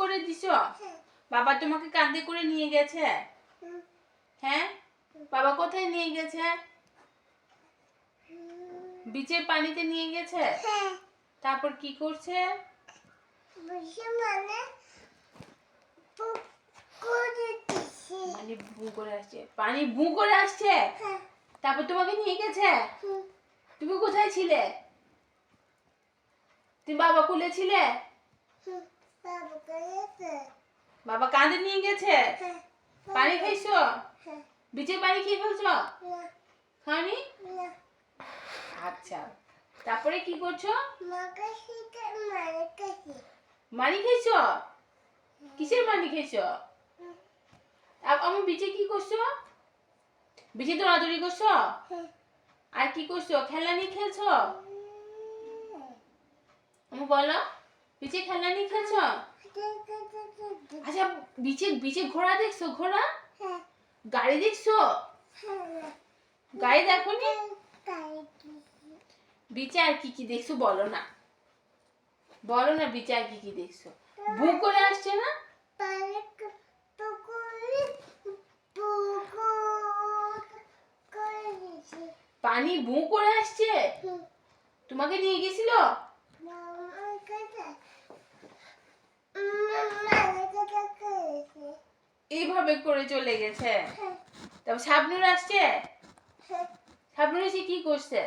করে দিছো? বাবা তোমাকে কাঁধে করে নিয়ে গেছে? হ্যাঁ, বাবা কোথায় নিয়ে গেছে? বিচের পানিতে নিয়ে গেছে? তারপর কি করছে? পানি বু করে আসছে। তারপর তোমাকে নিয়ে গেছে? তুমি কোথায় ছিলে? তুমি বাবা কোলে ছিলে? বাবা কাঁধে নিয়ে গেছে? পানি খাইছো? বিচের পানি খেয়ে ফেলছো? খাওনি? আচ্ছা, তারপরে কি করছো? মানি খাইছো? কিসের মানি খাইছো? আমি বিচে কি করছো? বিচে দৌড়াদৌড়ি করছো? আর কি করছো? খেলনা নিয়ে খেলছো? আমি বলো, বিচে খেলনা নিয়ে খেলছো? আচ্ছা, বিচে ঘোড়া দেখছো? ঘোড়া, গাড়ি দেখছো? গাড়ি দেখোনি? বিচে আর কি কি দেখছো বলো না, বলো না, বিচে আর কি কি দেখছো? ভু করে আসছে না? পানি ভু করে আসছে? তোমাকে নিয়ে গেছিল? এইভাবে করে চলে গেছে। তারপর শাবনূর আসছে? শাবনূর এসে কি করছে?